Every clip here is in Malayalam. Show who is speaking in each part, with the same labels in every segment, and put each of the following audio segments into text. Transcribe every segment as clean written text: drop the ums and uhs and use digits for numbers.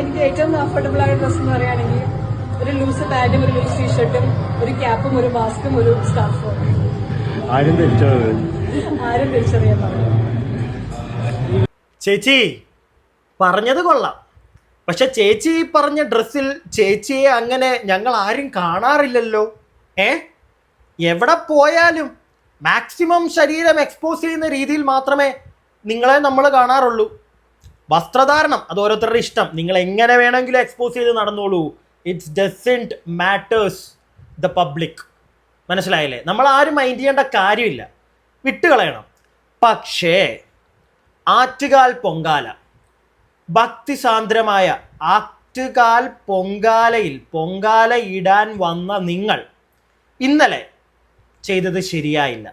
Speaker 1: എനിക്ക് ഏറ്റവും കംഫർട്ടബിൾ ആയ ഡ്രസ്സ് എന്ന് പറയുകയാണെങ്കിൽ ഒരു ലൂസ് പാന്റും ഒരു ലൂസ് ടീഷർട്ടും ഒരു ക്യാപ്പും ഒരു മാസ്കും ഒരു സ്കാർഫും.
Speaker 2: ആരും
Speaker 1: തിരിച്ചറിയാൻ പറഞ്ഞു.
Speaker 3: ചേച്ചി പറഞ്ഞത് കൊള്ളാം, പക്ഷെ ചേച്ചി പറഞ്ഞ ഡ്രസ്സിൽ ചേച്ചിയെ അങ്ങനെ ഞങ്ങൾ ആരും കാണാറില്ലല്ലോ. എവിടെ പോയാലും മാക്സിമം ശരീരം എക്സ്പോസ് ചെയ്യുന്ന രീതിയിൽ മാത്രമേ നിങ്ങളെ നമ്മൾ കാണാറുള്ളൂ. വസ്ത്രധാരണം അത് ഓരോരുത്തരുടെ ഇഷ്ടം, നിങ്ങൾ എങ്ങനെ വേണമെങ്കിലും എക്സ്പോസ് ചെയ്ത് നടന്നോളൂ. It's doesn't matters the public. മനസ്സിലായില്ലേ? നമ്മൾ ആരും മൈൻഡ് ചെയ്യേണ്ട കാര്യമില്ല, വിട്ടുകളയണം. പക്ഷേ ആറ്റുകാൽ പൊങ്കാല, ഭക്തിസാന്ദ്രമായ ആറ്റുകാൽ പൊങ്കാലയിൽ പൊങ്കാല ഇടാൻ വന്ന നിങ്ങൾ ഇന്നലെ ചെയ്തത് ശരിയായില്ല.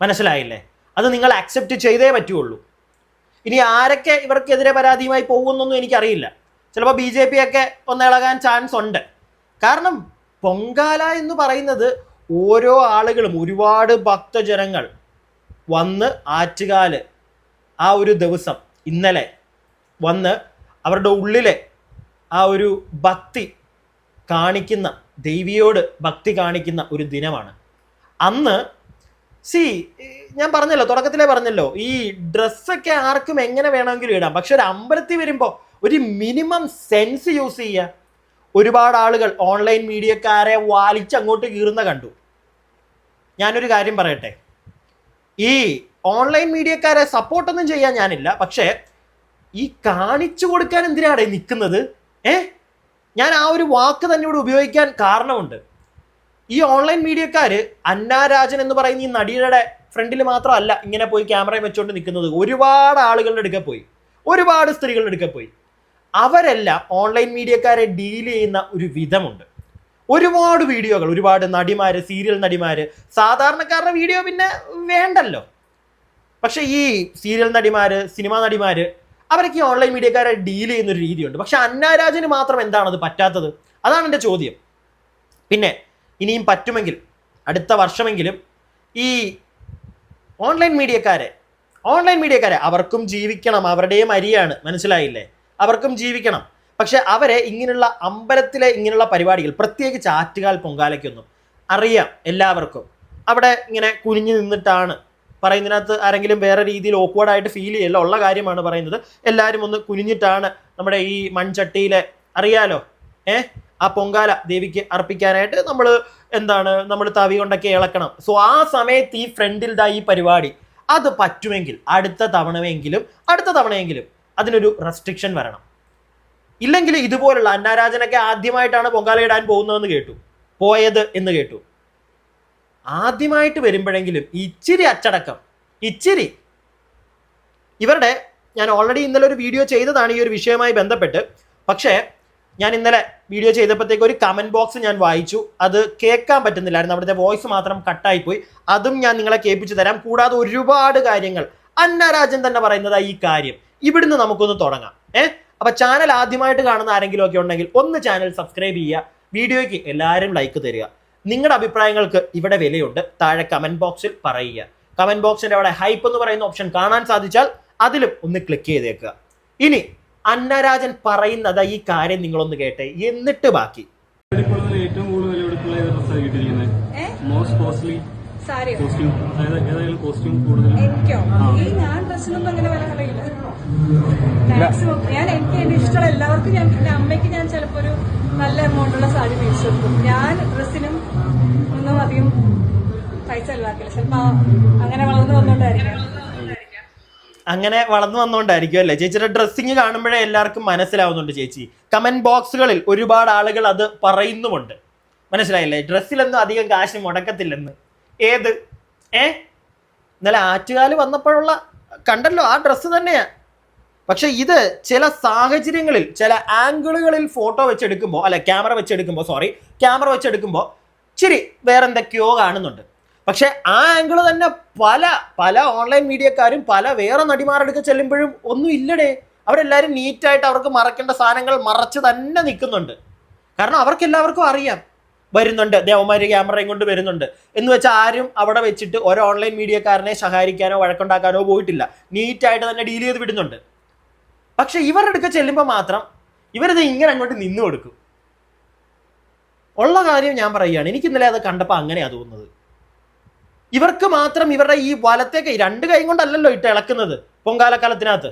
Speaker 3: മനസ്സിലായില്ലേ? അത് നിങ്ങൾ അക്സെപ്റ്റ് ചെയ്തേ പറ്റുള്ളൂ. ഇനി ആരൊക്കെ ഇവർക്കെതിരെ പരാതിയുമായി പോകുമെന്നൊന്നും എനിക്കറിയില്ല. ചിലപ്പോൾ BJP ഒക്കെ ഒന്നിളകാൻ ചാൻസ് ഉണ്ട്. കാരണം പൊങ്കാല എന്ന് പറയുന്നത് ഓരോ ആളുകളും, ഒരുപാട് ഭക്തജനങ്ങൾ വന്ന് ആറ്റുകാല് ആ ഒരു ദിവസം ഇന്നലെ വന്ന് അവരുടെ ഉള്ളിലെ ആ ഒരു ഭക്തി കാണിക്കുന്ന, ദേവിയോട് ഭക്തി കാണിക്കുന്ന ഒരു ദിനമാണ് അന്ന്. ഞാൻ പറഞ്ഞല്ലോ, തുടക്കത്തിലേ പറഞ്ഞല്ലോ, ഈ ഡ്രസ്സൊക്കെ ആർക്കും എങ്ങനെ വേണമെങ്കിലും ഇടാം. പക്ഷെ ഒരു അമ്പലത്തിൽ വരുമ്പോൾ ഒരു മിനിമം സെൻസ് യൂസ് ചെയ്യുക. ഒരുപാട് ആളുകൾ ഓൺലൈൻ മീഡിയക്കാരെ വാലിച്ചങ്ങോട്ട് കീറുന്ന കണ്ടു. ഞാനൊരു കാര്യം പറയട്ടെ, ഈ ഓൺലൈൻ മീഡിയക്കാരെ സപ്പോർട്ടൊന്നും ചെയ്യാൻ ഞാനില്ല. പക്ഷേ ഈ കാണിച്ചു കൊടുക്കാൻ എന്തിനാണ് നിൽക്കുന്നത്? ഞാൻ ആ ഒരു വാക്ക് തന്നെ ഇവിടെ ഉപയോഗിക്കാൻ കാരണമുണ്ട്. ഈ ഓൺലൈൻ മീഡിയക്കാര് അന്നാരാജൻ എന്ന് പറയുന്ന ഈ നടിയുടെ ഫ്രണ്ടിൽ മാത്രമല്ല ഇങ്ങനെ പോയി ക്യാമറ വെച്ചുകൊണ്ട് നിൽക്കുന്നത്. ഒരുപാട് ആളുകളുടെ അടുക്ക പോയി, ഒരുപാട് സ്ത്രീകളുടെ അടുക്ക പോയി. അവരെല്ലാം ഓൺലൈൻ മീഡിയക്കാരെ ഡീൽ ചെയ്യുന്ന ഒരു വിധമുണ്ട്. ഒരുപാട് വീഡിയോകൾ, ഒരുപാട് നടിമാര്, സീരിയൽ നടിമാര്, സാധാരണക്കാരുടെ വീഡിയോ പിന്നെ വേണ്ടല്ലോ. പക്ഷെ ഈ സീരിയൽ നടിമാര്, സിനിമാ നടിമാര്, അവരൊക്കെ ഈ ഓൺലൈൻ മീഡിയക്കാരെ ഡീൽ ചെയ്യുന്ന ഒരു രീതിയുണ്ട്. പക്ഷെ അന്നാരാജന് മാത്രം എന്താണ് അത് പറ്റാത്തത്? അതാണ് എൻ്റെ ചോദ്യം. പിന്നെ ഇനിയും പറ്റുമെങ്കിൽ അടുത്ത വർഷമെങ്കിലും ഈ ഓൺലൈൻ മീഡിയക്കാരെ അവർക്കും ജീവിക്കണം, അവരുടെയും അരിയാണ്, മനസ്സിലായില്ലേ? അവർക്കും ജീവിക്കണം. പക്ഷെ അവരെ ഇങ്ങനെയുള്ള അമ്പലത്തിലെ ഇങ്ങനെയുള്ള പരിപാടികൾ, പ്രത്യേകിച്ച് ആറ്റുകാൽ പൊങ്കാലയ്ക്കൊന്നും അറിയാം എല്ലാവർക്കും. അവിടെ ഇങ്ങനെ കുനിഞ്ഞു നിന്നിട്ടാണ് പറയുന്നതിനകത്ത് ആരെങ്കിലും വേറെ രീതിയിൽ ഓക്വേർഡായിട്ട് ഫീൽ ചെയ്യല്ല, ഉള്ള കാര്യമാണ് പറയുന്നത്. എല്ലാവരും ഒന്ന് കുനിഞ്ഞിട്ടാണ് നമ്മുടെ ഈ മൺചട്ടിയിലെ, അറിയാലോ, ആ പൊങ്കാല ദേവിക്ക് അർപ്പിക്കാനായിട്ട് നമ്മൾ തവി കൊണ്ടൊക്കെ ഇളക്കണം. സോ ആ സമയത്ത് ഈ ഫ്രണ്ടിൽ ഈ പരിപാടി അത് പറ്റുമെങ്കിൽ അടുത്ത തവണയെങ്കിലും അതിനൊരു റെസ്ട്രിക്ഷൻ വരണം. ഇല്ലെങ്കിൽ ഇതുപോലുള്ള അന്നാരാജനൊക്കെ ആദ്യമായിട്ടാണ് പൊങ്കാല ഇടാൻ പോയത് എന്ന് കേട്ടു. ആദ്യമായിട്ട് വരുമ്പോഴെങ്കിലും ഇച്ചിരി അച്ചടക്കം, ഇച്ചിരി ഇവരുടെ, ഞാൻ ഓൾറെഡി ഇന്നലെ ഒരു വീഡിയോ ചെയ്തതാണ് ഈ ഒരു വിഷയവുമായി ബന്ധപ്പെട്ട്. പക്ഷേ ഞാൻ ഇന്നലെ വീഡിയോ ചെയ്തപ്പോഴത്തേക്ക് ഒരു കമൻറ്റ് ബോക്സ് ഞാൻ വായിച്ചു. അത് കേൾക്കാൻ പറ്റുന്നില്ലായിരുന്നു, അവിടുത്തെ വോയിസ് മാത്രം കട്ടായിപ്പോയി. അതും ഞാൻ നിങ്ങളെ കേൾപ്പിച്ചു തരാം. കൂടാതെ ഒരുപാട് കാര്യങ്ങൾ അന്നാരാജൻ തന്നെ പറയുന്നത് ഈ കാര്യം ഇവിടുന്ന് നമുക്കൊന്ന് തുടങ്ങാം. അപ്പൊ ചാനൽ ആദ്യമായിട്ട് കാണുന്ന ആരെങ്കിലും ഒക്കെ ഉണ്ടെങ്കിൽ ഒന്ന് ചാനൽ സബ്സ്ക്രൈബ് ചെയ്യുക, വീഡിയോയ്ക്ക് എല്ലാവരും ലൈക്ക് തരിക. നിങ്ങളുടെ അഭിപ്രായങ്ങൾക്ക് ഇവിടെ വിലയുണ്ട്, താഴെ കമന്റ് ബോക്സിൽ പറയുക. കമന്റ് ബോക്സിന്റെ അവിടെ ഹൈപ്പ് എന്ന് പറയുന്ന ഓപ്ഷൻ കാണാൻ സാധിച്ചാൽ അതിലും ഒന്ന് ക്ലിക്ക് ചെയ്തേക്കുക. ഇനി അന്നരാജൻ പറയുന്നത് ഈ കാര്യം നിങ്ങളൊന്ന് കേട്ടെ, എന്നിട്ട് ബാക്കി.
Speaker 2: ഏറ്റവും കൂടുതൽ
Speaker 1: എനിക്കോ ഞാൻ ഡ്രസ്സിനൊന്നും അങ്ങനെ വില കളയില്ല. മാക്സിമം എനിക്ക് എന്റെ ഇഷ്ടമുള്ള എല്ലാവർക്കും, എന്റെ അമ്മയ്ക്ക് ഞാൻ ചിലപ്പോ ഒരു നല്ല എമൗണ്ടുള്ള സാരി മേടിച്ചു കൊടുക്കും. ഞാൻ ഡ്രസ്സിനും ഒന്നും അധികം പൈസ ചെലവാക്കില്ല. ചിലപ്പോ അങ്ങനെ വളർന്നു
Speaker 3: വന്നുകൊണ്ടായിരിക്കും അല്ലേ? ചേച്ചിയുടെ ഡ്രസ്സിങ് കാണുമ്പോഴേ എല്ലാവർക്കും മനസ്സിലാവുന്നുണ്ട്. ചേച്ചി കമന്റ് ബോക്സുകളിൽ ഒരുപാട് ആളുകൾ അത് പറയുന്നുമുണ്ട്, മനസ്സിലായില്ലേ? ഡ്രസ്സിലൊന്നും അധികം കാശ് മുടക്കത്തില്ലെന്ന്. ഏത് ഇന്നലെ ആറ്റുകാല് വന്നപ്പോഴുള്ള കണ്ടല്ലോ, ആ ഡ്രസ്സ് തന്നെയാ. പക്ഷെ ഇത് ചില സാഹചര്യങ്ങളിൽ, ചില ആംഗിളുകളിൽ ഫോട്ടോ വെച്ചെടുക്കുമ്പോൾ, അല്ല ക്യാമറ വെച്ചെടുക്കുമ്പോൾ ഇച്ചിരി വേറെ എന്തൊക്കെയോ കാണുന്നുണ്ട്. പക്ഷെ ആ ആംഗിള് തന്നെ പല ഓൺലൈൻ മീഡിയക്കാരും പല വേറെ നടിമാരെടുക്ക ചെല്ലുമ്പോഴും ഒന്നും ഇല്ലടേ. അവരെല്ലാവരും നീറ്റായിട്ട് അവർക്ക് മറക്കേണ്ട സാധനങ്ങൾ മറച്ച് തന്നെ നിൽക്കുന്നുണ്ട്. കാരണം അവർക്കെല്ലാവർക്കും അറിയാം വരുന്നുണ്ട്, ദേവന്മാര് ക്യാമറയും കൊണ്ട് വരുന്നുണ്ട് എന്ന് വെച്ചാൽ ആരും അവിടെ വെച്ചിട്ട് ഓരോ ഓൺലൈൻ മീഡിയക്കാരനെ സഹായിക്കാനോ വഴക്കുണ്ടാക്കാനോ പോയിട്ടില്ല. നീറ്റായിട്ട് തന്നെ ഡീൽ ചെയ്ത് വിടുന്നുണ്ട്. പക്ഷെ ഇവരുടെ അടുക്ക ചെല്ലുമ്പോൾ മാത്രം ഇവരിത് ഇങ്ങനെ അങ്ങോട്ട് നിന്നു കൊടുക്കും. ഉള്ള കാര്യം ഞാൻ പറയുകയാണ്, എനിക്ക് ഇന്നലെ അത് കണ്ടപ്പോൾ അങ്ങനെയാ തോന്നുന്നത്. ഇവർക്ക് മാത്രം ഇവരുടെ ഈ വലത്തെ കൈ 2 കൈ കൊണ്ടല്ലല്ലോ ഇട്ട് ഇളക്കുന്നത് പൊങ്കാലക്കാലത്തിനകത്ത്.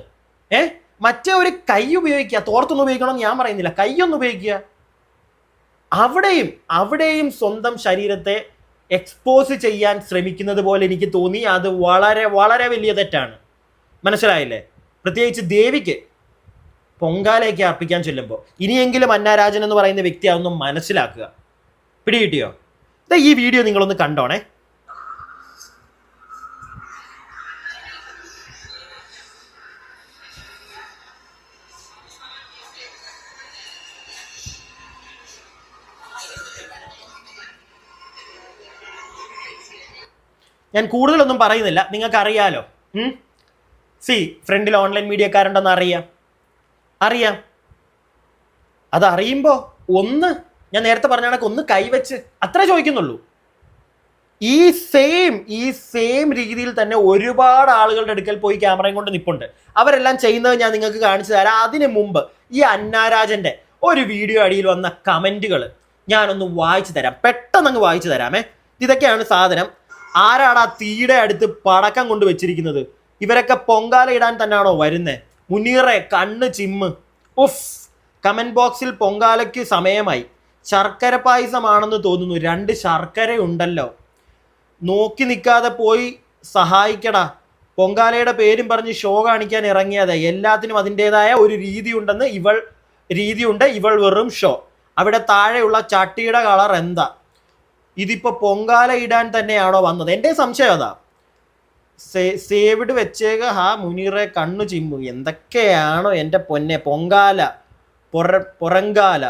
Speaker 3: മറ്റേ ഒരു കൈ ഉപയോഗിക്കുക, തോർത്തൊന്നും ഉപയോഗിക്കണം ഞാൻ പറയുന്നില്ല, കൈയൊന്നും ഉപയോഗിക്കുക. അവിടെയും സ്വന്തം ശരീരത്തെ എക്സ്പോസ് ചെയ്യാൻ ശ്രമിക്കുന്നത് പോലെ എനിക്ക് തോന്നി. അത് വളരെ വളരെ വലിയ തെറ്റാണ്. മനസ്സിലായില്ലേ? പ്രത്യേകിച്ച് ദേവിക്ക് പൊങ്കാലയ്ക്ക് അർപ്പിക്കാൻ ചൊല്ലുമ്പോൾ ഇനിയെങ്കിലും അന്നാരാജൻ എന്ന് പറയുന്ന വ്യക്തി അതൊന്ന് മനസ്സിലാക്കുക. പിടികിട്ടിയോ? ഈ വീഡിയോ നിങ്ങളൊന്ന് കണ്ടോണേ. ഞാൻ കൂടുതലൊന്നും പറയുന്നില്ല, നിങ്ങൾക്കറിയാലോ. ഫ്രണ്ടിൽ ഓൺലൈൻ മീഡിയക്കാരുണ്ടെന്ന് അറിയാം. അതറിയുമ്പോൾ ഞാൻ നേരത്തെ പറഞ്ഞ കണക്ക് ഒന്ന് കൈവച്ച് അത്രേ ചോദിക്കുന്നുള്ളൂ. ഈ സെയിം രീതിയിൽ തന്നെ ഒരുപാട് ആളുകളുടെ അടുക്കൽ പോയി ക്യാമറയും കൊണ്ട് നിൽപ്പുണ്ട്. അവരെല്ലാം ചെയ്യുന്നത് ഞാൻ നിങ്ങൾക്ക് കാണിച്ചു തരാം. അതിന് മുമ്പ് ഈ അന്നാരാജന്റെ ഒരു വീഡിയോ അടിയിൽ വന്ന കമന്റുകൾ ഞാനൊന്ന് വായിച്ചു തരാം. പെട്ടെന്ന് അങ്ങ് വായിച്ചു തരാമേ. ഇതൊക്കെയാണ് സാധനം. ആരാടാ തീയുടെ അടുത്ത് പടക്കം കൊണ്ട് വെച്ചിരിക്കുന്നത്? ഇവരൊക്കെ പൊങ്കാല ഇടാൻ തന്നെയാണോ വരുന്നേ? മുനീറെ കണ്ണ് ചിമ്മ്. കമന്റ് ബോക്സിൽ പൊങ്കാലയ്ക്ക് സമയമായി. ശർക്കര പായസമാണെന്ന് തോന്നുന്നു. 2 ശർക്കര ഉണ്ടല്ലോ. നോക്കി നിൽക്കാതെ പോയി സഹായിക്കടാ. പൊങ്കാലയുടെ പേരും പറഞ്ഞ് ഷോ കാണിക്കാൻ ഇറങ്ങിയതാ. എല്ലാത്തിനും അതിൻ്റെതായ ഒരു രീതിയുണ്ട്. ഇവൾ വെറും ഷോ. അവിടെ താഴെയുള്ള ചട്ടിയുടെ കളർ എന്താ? ഇതിപ്പോ പൊങ്കാല ഇടാൻ തന്നെയാണോ വന്നത്? എൻ്റെ സംശയം അതാ. സേവിഡ് വെച്ചേക മുനീറെ കണ്ണു ചിമ്മു. എന്തൊക്കെയാണോ എൻ്റെ പൊന്നെ. പൊങ്കാല, പൊറങ്കാല,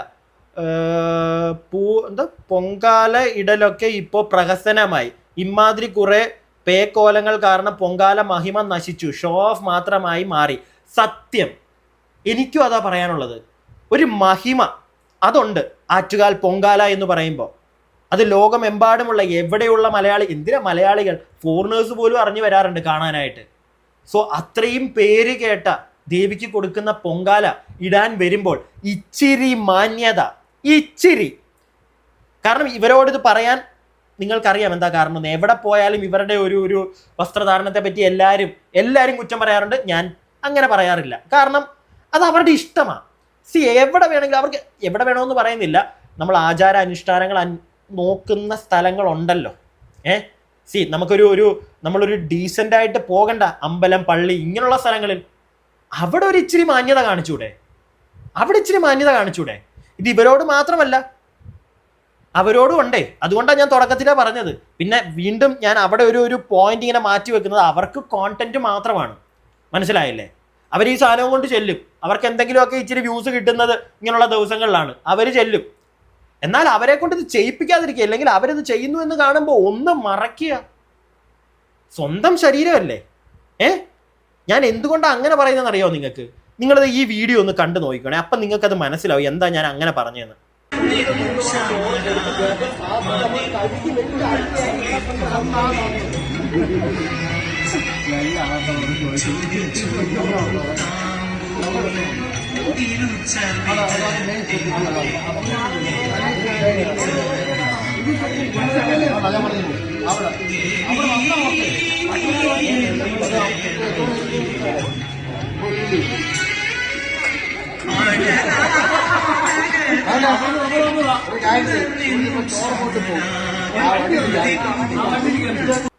Speaker 3: പൊങ്കാല ഇടലൊക്കെ ഇപ്പോൾ പ്രഹസനമായി. ഇമാതിരി കുറെ പേക്കോലങ്ങൾ കാരണം പൊങ്കാല മഹിമ നശിച്ചു. ഷോ ഓഫ് മാത്രമായി മാറി. സത്യം, എനിക്കും അതാ പറയാനുള്ളത്. ഒരു മഹിമ അതുണ്ട് ആറ്റുകാൽ പൊങ്കാല എന്ന് പറയുമ്പോൾ. അത് ലോകമെമ്പാടുമുള്ള എവിടെയുള്ള മലയാളികൾ ഫോറിനേഴ്സ് പോലും അറിഞ്ഞു വരാറുണ്ട് കാണാനായിട്ട്. സോ അത്രയും പേര് കേട്ട ദേവിക്ക് കൊടുക്കുന്ന പൊങ്കാല ഇടാൻ വരുമ്പോൾ ഇച്ചിരി മാന്യത, ഇച്ചിരി. കാരണം ഇവരോട് ഇത് പറയാൻ നിങ്ങൾക്കറിയാം എന്താ കാരണം. എവിടെ പോയാലും ഇവരുടെ ഒരു വസ്ത്രധാരണത്തെ പറ്റി എല്ലാവരും കുറ്റം പറയാറുണ്ട്. ഞാൻ അങ്ങനെ പറയാറില്ല. കാരണം അത് അവരുടെ ഇഷ്ടമാണ്. എവിടെ വേണമെങ്കിലും അവർക്ക് എവിടെ വേണമെന്ന് പറയുന്നില്ല. നമ്മൾ ആചാര അനുഷ്ഠാനങ്ങൾ നോക്കുന്ന സ്ഥലങ്ങളുണ്ടല്ലോ. നമ്മളൊരു ഡീസൻ്റ് ആയിട്ട് പോകണ്ട അമ്പലം, പള്ളി, ഇങ്ങനെയുള്ള സ്ഥലങ്ങളിൽ അവിടെ ഒരു ഇച്ചിരി മാന്യത കാണിച്ചൂടെ? ഇത് ഇവരോട് മാത്രമല്ല, അവരോടും ഉണ്ടേ. അതുകൊണ്ടാണ് ഞാൻ തുടക്കത്തിലേ പറഞ്ഞത്. പിന്നെ വീണ്ടും ഞാൻ അവിടെ ഒരു പോയിന്റ് ഇങ്ങനെ മാറ്റി വെക്കുന്നത് അവർക്ക് കോണ്ടന്റ് മാത്രമാണ്. മനസ്സിലായില്ലേ? അവർ ഈ സാധനവും കൊണ്ട് ചെല്ലും. അവർക്ക് എന്തെങ്കിലുമൊക്കെ ഇച്ചിരി വ്യൂസ് കിട്ടുന്നത് ഇങ്ങനെയുള്ള ദിവസങ്ങളിലാണ്. അവർ ചെല്ലും. എന്നാൽ അവരെ കൊണ്ട് ഇത് ചെയ്യിപ്പിക്കാതിരിക്കുക, അല്ലെങ്കിൽ അവരിത് ചെയ്യുന്നു എന്ന് കാണുമ്പോൾ ഒന്ന് മറയ്ക്കുക. സ്വന്തം ശരീരമല്ലേ. ഞാൻ എന്തുകൊണ്ടാണ് അങ്ങനെ പറയുന്നതെന്ന് അറിയാമോ നിങ്ങൾക്ക്? നിങ്ങളത് ഈ വീഡിയോ ഒന്ന് കണ്ടു നോക്കിക്കോണേ. അപ്പം നിങ്ങൾക്കത് മനസ്സിലാവും എന്താ ഞാൻ അങ്ങനെ പറഞ്ഞതെന്ന്.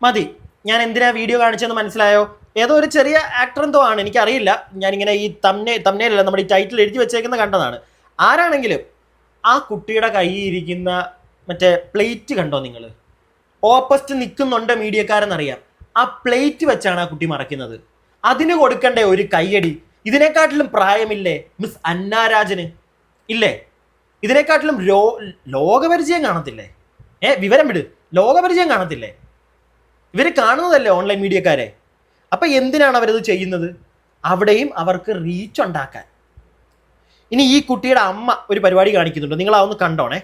Speaker 3: മതി. ഞാൻ എന്തിനാ വീഡിയോ കാണിച്ചെന്ന് മനസ്സിലായോ? ഏതോ ഒരു ചെറിയ ആക്ടർ എന്തോ ആണ്, എനിക്കറിയില്ല. ഞാനിങ്ങനെ ഈ തമ്നയിലല്ല, നമ്മുടെ ഈ ടൈറ്റിൽ എഴുതി വെച്ചേക്കുന്ന കണ്ടതാണ്. ആരാണെങ്കിലും ആ കുട്ടിയുടെ കയ്യിൽ ഇരിക്കുന്ന മറ്റേ പ്ലേറ്റ് കണ്ടോ നിങ്ങൾ? ഓപ്പോസിറ്റ് നിൽക്കുന്നുണ്ട് മീഡിയക്കാരെന്നറിയാം. ആ പ്ലേറ്റ് വെച്ചാണ് ആ കുട്ടി മറയ്ക്കുന്നത്. അതിന് കൊടുക്കണ്ടേ ഒരു കയ്യടി? ഇതിനെക്കാട്ടിലും പ്രായമില്ലേ മിസ് അന്നാരാജന്? ഇല്ലേ? ഇതിനെക്കാട്ടിലും ലോകപരിചയം കാണത്തില്ലേ? വിവരം വിട്, ലോകപരിചയം കാണത്തില്ലേ? ഇവർ കാണുന്നതല്ലേ ഓൺലൈൻ മീഡിയക്കാരെ. അപ്പം എന്തിനാണ് അവരത് ചെയ്യുന്നത്? അവിടെയും അവർക്ക് റീച്ച് ഉണ്ടാക്കാൻ. ഇനി ഈ കുട്ടിയുടെ അമ്മ ഒരു പരിപാടി കാണിക്കുന്നുണ്ട്, നിങ്ങൾ അതൊന്ന് കണ്ടോണേ.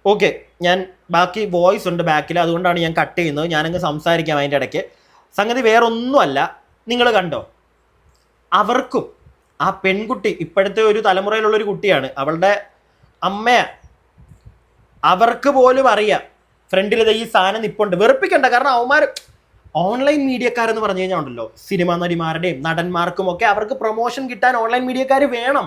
Speaker 3: ഓക്കെ, ഞാൻ ബാക്കി വോയിസ് ഉണ്ട് ബാക്കിൽ, അതുകൊണ്ടാണ് ഞാൻ കട്ട് ചെയ്യുന്നത്. ഞാനങ്ങ് സംസാരിക്കാം അതിൻ്റെ ഇടയ്ക്ക്. സംഗതി വേറൊന്നുമല്ല, നിങ്ങൾ കണ്ടോ, അവർക്കും ആ പെൺകുട്ടി ഇപ്പോഴത്തെ ഒരു തലമുറയിലുള്ളൊരു കുട്ടിയാണ്, അവളുടെ അമ്മയെ അവർക്ക് പോലും അറിയാം ഫ്രണ്ടിൽ ഈ സാധനം നിപ്പുണ്ട്. വെറുപ്പിക്കണ്ട, കാരണം അവന്മാർ ഓൺലൈൻ മീഡിയക്കാരെന്ന് പറഞ്ഞു കഴിഞ്ഞാൽ ഉണ്ടല്ലോ, സിനിമാ നടിമാരുടെയും നടന്മാർക്കും ഒക്കെ അവർക്ക് പ്രൊമോഷൻ കിട്ടാൻ ഓൺലൈൻ മീഡിയക്കാർ വേണം.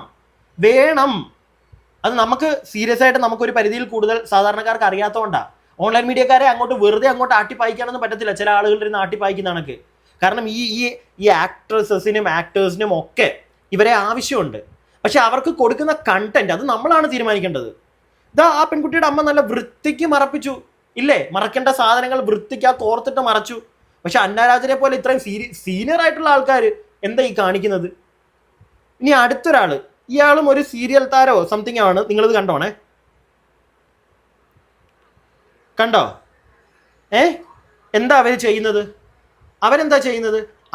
Speaker 3: അത് നമുക്ക് സീരിയസ് ആയിട്ട് നമുക്കൊരു പരിധിയിൽ കൂടുതൽ സാധാരണക്കാർക്ക് അറിയാത്തതുകൊണ്ടാണ്. ഓൺലൈൻ മീഡിയക്കാരെ വെറുതെ അങ്ങോട്ട് ആട്ടിപ്പായിക്കാനൊന്നും പറ്റത്തില്ല, ചില ആളുകളുടെ ഇരുന്ന് ആട്ടിപ്പായിക്കുന്ന കണക്ക്. കാരണം ഈ ആക്ട്രസസിനും ആക്ടേഴ്സിനും ഒക്കെ ഇവരെ ആവശ്യമുണ്ട്. പക്ഷെ അവർക്ക് കൊടുക്കുന്ന കണ്ടന്റ് അത് നമ്മളാണ് തീരുമാനിക്കേണ്ടത്. ഇതാ ആ പെൺകുട്ടിയുടെ അമ്മ നല്ല വൃത്തിക്ക് മറപ്പിച്ചു ഇല്ലേ, മറക്കേണ്ട സാധനങ്ങൾ വൃത്തിക്ക് ആ തോർത്തിട്ട് മറച്ചു. പക്ഷെ അന്നാരാജനെ പോലെ ഇത്രയും സീനിയർ ആയിട്ടുള്ള ആൾക്കാർ എന്താ ഈ കാണിക്കുന്നത്? ഇനി അടുത്തൊരാള്, ഇയാളും ഒരു സീരിയൽ താരോ സംതിങ് ആണ്. നിങ്ങളിത് കണ്ടോണേ, കണ്ടോ? എന്താ അവര് ചെയ്യുന്നത്?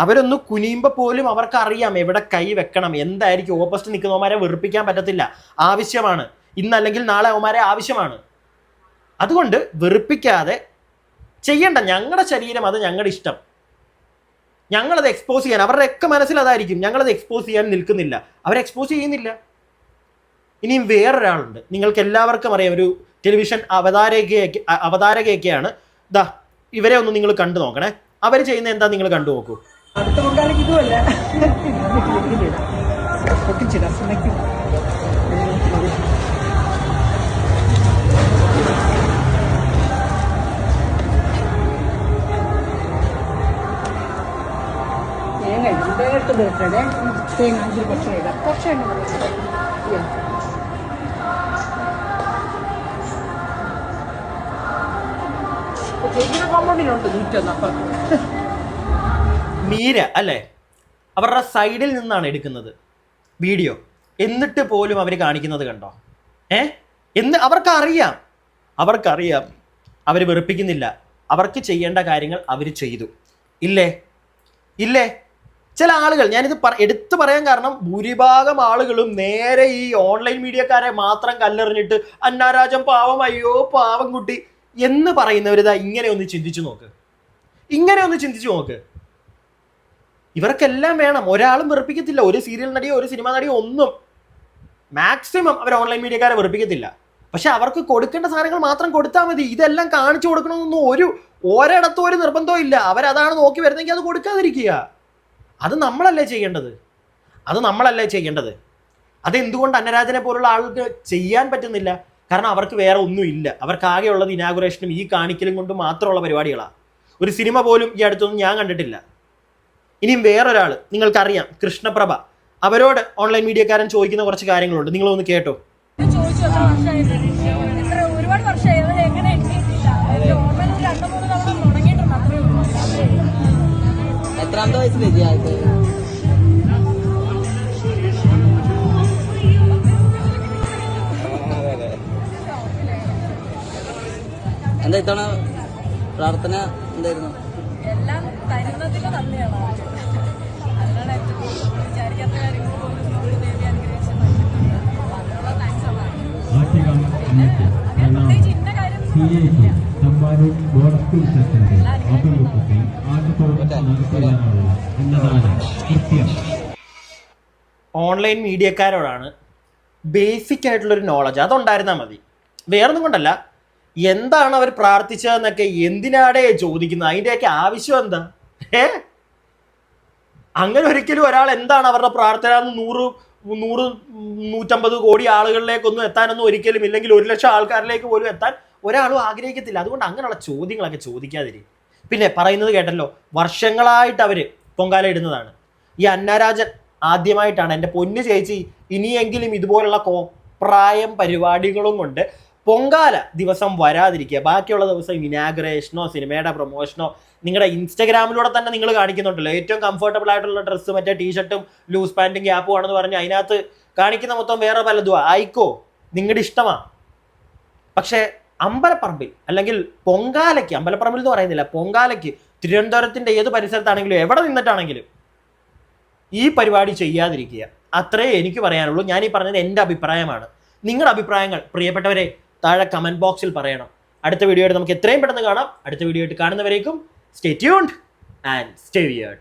Speaker 3: അവരൊന്ന് കുനിയുമ്പോൾ പോലും അവർക്കറിയാം എവിടെ കൈ വെക്കണം, എന്തായിരിക്കും. ഓപ്പോസിറ്റ് നിൽക്കുന്നവന്മാരെ വെറുപ്പിക്കാൻ പറ്റത്തില്ല, ആവശ്യമാണ്. ഇന്നല്ലെങ്കിൽ നാളെ അവന്മാരെ ആവശ്യമാണ്. അതുകൊണ്ട് വെറുപ്പിക്കാതെ ചെയ്യണ്ട. ഞങ്ങളുടെ ശരീരം, അത് ഞങ്ങളുടെ ഇഷ്ടം. ഞങ്ങളത് എക്സ്പോസ് ചെയ്യാൻ, അവരുടെയൊക്കെ മനസ്സിൽ അതായിരിക്കും, ഞങ്ങളത് എക്സ്പോസ് ചെയ്യാൻ നിൽക്കുന്നില്ല, അവരെ എക്സ്പോസ് ചെയ്യുന്നില്ല. ഇനിയും വേറൊരാളുണ്ട്, നിങ്ങൾക്ക് എല്ലാവർക്കും അറിയാം, ഒരു ടെലിവിഷൻ അവതാരകയൊക്കെയാണ്. ദാ ഇവരെ ഒന്ന് നിങ്ങൾ കണ്ടു നോക്കണേ. അവർ ചെയ്യുന്ന എന്താ നിങ്ങൾ കണ്ടു നോക്കൂ.
Speaker 4: അടുത്ത പൊങ്കാലയ്ക്ക് ഇതുമല്ല തേങ്ങ ബർത്ത്ഡേ തേങ്ങ 5 കുറച്ച് ഇടാം, കുറച്ച് കോമ്പൗണ്ടിലുണ്ട് 101 അപ്പം.
Speaker 3: മീര അല്ലേ, അവരുടെ സൈഡിൽ നിന്നാണ് എടുക്കുന്നത് വീഡിയോ, എന്നിട്ട് പോലും അവർ കാണിക്കുന്നത് കണ്ടോ? അവർക്കറിയാം അവർ വെറുപ്പിക്കുന്നില്ല. അവർക്ക് ചെയ്യേണ്ട കാര്യങ്ങൾ അവർ ചെയ്തു. ഇല്ലേ ചില ആളുകൾ, ഞാനിത് എടുത്തു പറയാൻ കാരണം ഭൂരിഭാഗം ആളുകളും നേരെ ഈ ഓൺലൈൻ മീഡിയക്കാരെ മാത്രം കല്ലെറിഞ്ഞിട്ട് അന്നാരാജൻ പാവം, അയ്യോ പാവം കുട്ടി എന്ന് പറയുന്നവരിതാ ഇങ്ങനെ ഒന്ന് ചിന്തിച്ചു നോക്ക്. ഇവർക്കെല്ലാം വേണം, ഒരാളും വെറുപ്പിക്കത്തില്ല. ഒരു സീരിയൽ നടിയോ ഒരു സിനിമാ നടിയോ ഒന്നും മാക്സിമം അവർ ഓൺലൈൻ മീഡിയക്കാരെ വെറുപ്പിക്കത്തില്ല. പക്ഷെ അവർക്ക് കൊടുക്കേണ്ട സാധനങ്ങൾ മാത്രം കൊടുത്താൽ മതി. ഇതെല്ലാം കാണിച്ചു കൊടുക്കണമെന്നൊന്നും ഒരിടത്തും ഒരു നിർബന്ധവും ഇല്ല. അവരതാണ് നോക്കി വരുന്നെങ്കിൽ അത് കൊടുക്കാതിരിക്കുക. അത് നമ്മളല്ലേ ചെയ്യേണ്ടത്. അതെന്തുകൊണ്ട് അന്നരാജനെ പോലുള്ള ആൾക്ക് ചെയ്യാൻ പറ്റുന്നില്ല? കാരണം അവർക്ക് വേറെ ഒന്നുമില്ല. അവർക്ക് ആകെയുള്ളത് ഇനാഗുറേഷനും ഈ കാണിക്കലും കൊണ്ട് മാത്രമുള്ള പരിപാടികളാണ്. ഒരു സിനിമ പോലും ഈ അടുത്തൊന്നും ഞാൻ കണ്ടിട്ടില്ല. ഇനിയും വേറൊരാൾ നിങ്ങൾക്കറിയാം, കൃഷ്ണപ്രഭ. അവരോട് ഓൺലൈൻ മീഡിയക്കാരൻ ചോദിക്കുന്ന കുറച്ച് കാര്യങ്ങളുണ്ട്, നിങ്ങളൊന്ന് കേട്ടോ.
Speaker 1: ഒരുപാട് വർഷമായി എങ്ങനെ
Speaker 4: എത്രാമത്തെ വയസ്സിലേക്ക് എന്താ ഇത്തവണ പ്രാർത്ഥന എന്തായിരുന്നു?
Speaker 1: എല്ലാം തരുന്നതിന് നന്ദിയാണ്. അതിനാണ് വിചാരിക്കാത്ത കാര്യങ്ങൾ പോലും നമുക്ക് ദേവി അനുഗ്രഹിച്ച് അതിനുള്ള താങ്ക്സ് ആണ്. പ്രത്യേകിച്ച് ഇന്ന കാര്യം
Speaker 3: ഓൺലൈൻ മീഡിയക്കാരോടാണ് ബേസിക് ആയിട്ടുള്ളൊരു നോളജ് അതുണ്ടായിരുന്നാൽ മതി. വേറൊന്നും കൊണ്ടല്ല, എന്താണ് അവർ പ്രാർത്ഥിച്ചതെന്നൊക്കെ എന്തിനാടെ ചോദിക്കുന്നത്? അതിൻ്റെയൊക്കെ ആവശ്യം എന്താ? അങ്ങനെ ഒരിക്കലും ഒരാൾ എന്താണ് അവരുടെ പ്രാർത്ഥന 100-150 കോടി ആളുകളിലേക്കൊന്നും എത്താനൊന്നും ഒരിക്കലും, ഇല്ലെങ്കിൽ 1,00,000 ആൾക്കാരിലേക്ക് പോലും എത്താൻ ഒരാളും ആഗ്രഹിക്കത്തില്ല. അതുകൊണ്ട് അങ്ങനെയുള്ള ചോദ്യങ്ങളൊക്കെ ചോദിക്കാതിരി. പിന്നെ പറയുന്നത് കേട്ടല്ലോ, വർഷങ്ങളായിട്ട് അവർ പൊങ്കാല ഇടുന്നതാണ്. ഈ അന്നാരാജൻ ആദ്യമായിട്ടാണ്. എൻ്റെ പൊന്നു ചേച്ചി, ഇനിയെങ്കിലും ഇതുപോലുള്ള കോപ്രായം പരിപാടികളും കൊണ്ട് പൊങ്കാല ദിവസം വരാതിരിക്കുക. ബാക്കിയുള്ള ദിവസം ഇനാഗുറേഷനോ സിനിമയുടെ പ്രൊമോഷനോ നിങ്ങളുടെ ഇൻസ്റ്റാഗ്രാമിലൂടെ തന്നെ നിങ്ങൾ കാണിക്കുന്നുണ്ടല്ലോ. ഏറ്റവും കംഫർട്ടബിൾ ആയിട്ടുള്ള ഡ്രസ്സ് മറ്റേ ടീഷർട്ടും ലൂസ് പാൻറ്റും ഗ്യാപ്പും ആണെന്ന് പറഞ്ഞ് അതിനകത്ത് കാണിക്കുന്ന മൊത്തം വേറെ പലതും ആയിക്കോ, നിങ്ങളുടെ ഇഷ്ടമാണ്. പക്ഷേ അമ്പലപ്പറമ്പിൽ അല്ലെങ്കിൽ പൊങ്കാലയ്ക്ക്, അമ്പലപ്പറമ്പിൽ എന്ന് പറയുന്നില്ല, പൊങ്കാലയ്ക്ക് തിരുവനന്തപുരത്തിൻ്റെ ഏത് പരിസരത്താണെങ്കിലും എവിടെ നിന്നിട്ടാണെങ്കിലും ഈ പരിപാടി ചെയ്യാതിരിക്കുക. അത്രേ എനിക്ക് പറയാനുള്ളൂ. ഞാൻ ഈ പറഞ്ഞത് എൻ്റെ അഭിപ്രായമാണ്. നിങ്ങളുടെ അഭിപ്രായങ്ങൾ പ്രിയപ്പെട്ടവരെ താഴെ കമൻറ്റ് ബോക്സിൽ പറയണം. അടുത്ത വീഡിയോ ആയിട്ട് നമുക്ക് എത്രയും പെട്ടെന്ന് കാണാം. അടുത്ത വീഡിയോ ആയിട്ട് കാണുന്നവരേക്കും stay tuned and stay weird.